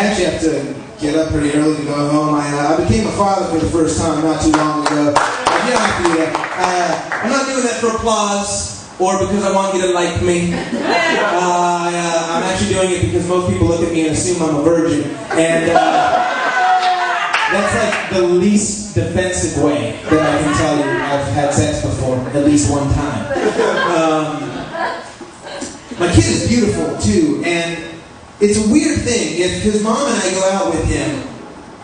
actually have to get up pretty early to go home. I became a father for the first time not too long ago. I'm not doing that for applause or because I want you to like me. I'm actually doing it because most people look at me and assume I'm a virgin. And that's like the least defensive way that I can tell you I've had sex before, at least one time. My kid is beautiful too, and it's a weird thing. If his mom and I go out with him,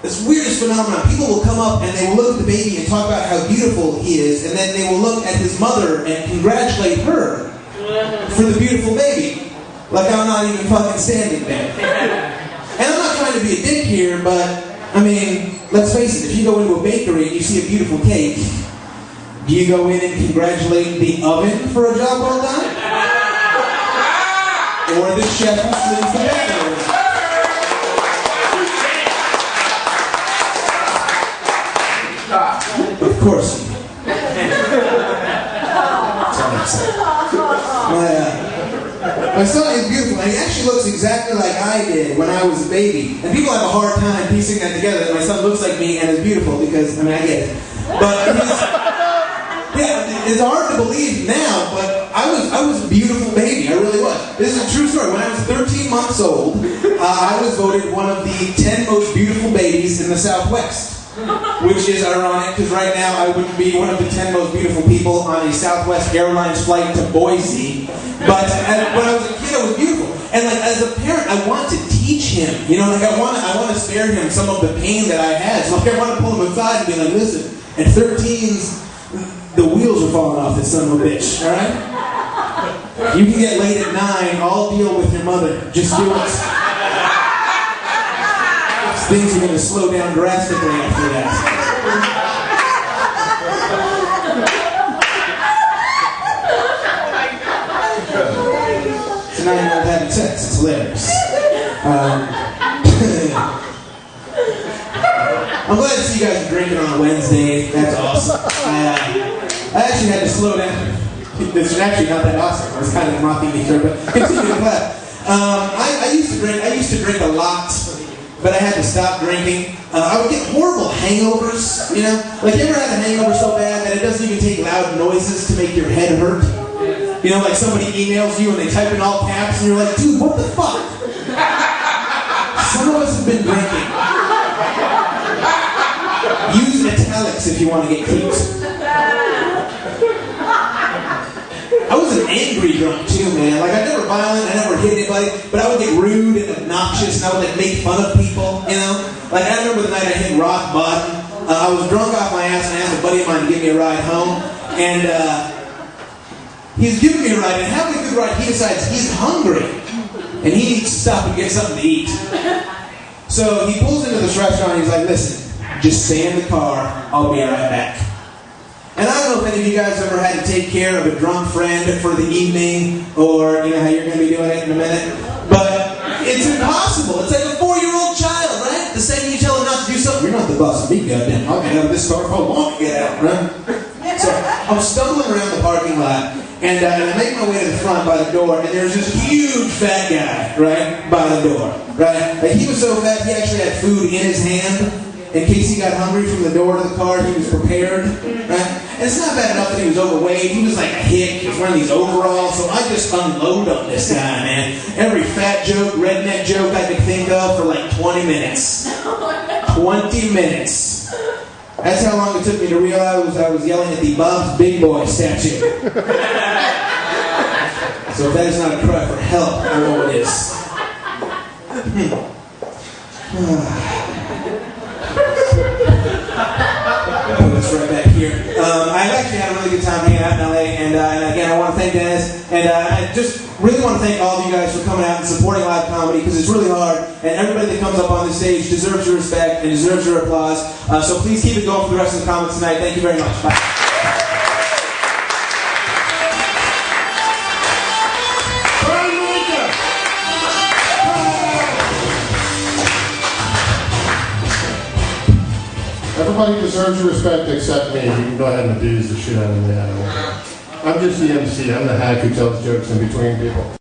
this weirdest phenomenon, people will come up and they will look at the baby and talk about how beautiful he is, and then they will look at his mother and congratulate her for the beautiful baby. Like I'm not even fucking standing there. And I'm not trying to be a dick here, but, I mean, let's face it, if you go into a bakery and you see a beautiful cake, do you go in and congratulate the oven for a job well done? Or the chef who slings the batter? Of course. My son is beautiful, and he actually looks exactly like I did when I was a baby. And people have a hard time piecing that together, that my son looks like me and is beautiful, because, I mean, I get it. But it's hard to believe now, but I was a beautiful baby. I really was. This is a true story. When I was 13 months old, I was voted one of the 10 most beautiful babies in the Southwest. Which is ironic, because right now I wouldn't be one of the 10 most beautiful people on a Southwest Airlines flight to Boise. But when I was a kid, I was beautiful. And like as a parent, I want to teach him. You know, like I want to spare him some of the pain that I had. So like I want to pull him aside and be like, listen, at 13's, the wheels are falling off this son of a bitch, alright? You can get laid at 9, I'll deal with your mother. Just do it. Things are going to slow down drastically after that. So now you're not having sex. It's hilarious. I'm glad to see you guys are drinking on a Wednesday. That's awesome. I actually had to slow down. This is actually not that awesome. I was kind of mocking each other, but continue to clap. I used to drink a lot. But I had to stop drinking. I would get horrible hangovers, you know? Like, you ever had a hangover so bad that it doesn't even take loud noises to make your head hurt? You know, like somebody emails you and they type in all caps and you're like, dude, what the fuck? Some of us have been drinking. Use italics if you want to get cute. I was an angry drunk too, man. Like, I never violent, I never hit anybody, but I would get rude and obnoxious, and I would like make fun of people, you know? Like, I remember the night I hit rock bottom. I was drunk off my ass, and I asked a buddy of mine to give me a ride home, and he's giving me a ride, and having a good ride, he decides he's hungry, and he needs to stop and get something to eat. So he pulls into this restaurant, and he's like, listen, just stay in the car, I'll be right back. And I don't know if any of you guys ever had to take care of a drunk friend for the evening, or, you know, how you're going to be doing it in a minute. But it's impossible. It's like a 4-year-old child, right? The second you tell them not to do something, you're not the boss of me, goddamn. I'll get out of this car if I want to get out, right? So I'm stumbling around the parking lot, and I make my way to the front by the door, and there's this huge fat guy, right, by the door, right? Like, he was so fat, he actually had food in his hand. In case he got hungry from the door to the car, he was prepared, right? And it's not bad enough that he was overweight. He was like a hick. He was wearing these overalls. So I just unload on this guy, man. Every fat joke, redneck joke I could think of for like 20 minutes. 20 minutes. That's how long it took me to realize I was yelling at the Bob's Big Boy statue. So if that is not a cry for help, I don't know what is. That's right back here. I've actually had a really good time hanging out in LA, and again, I want to thank Dennis, and I just really want to thank all of you guys for coming out and supporting live comedy, because it's really hard, and everybody that comes up on this stage deserves your respect and deserves your applause. So please keep it going for the rest of the comments tonight. Thank you very much. Bye. Brian Mollica. Everybody deserves your respect except me. You can go ahead and abuse the shit out of me. I'm just the MC. I'm the hack who tells jokes in between people.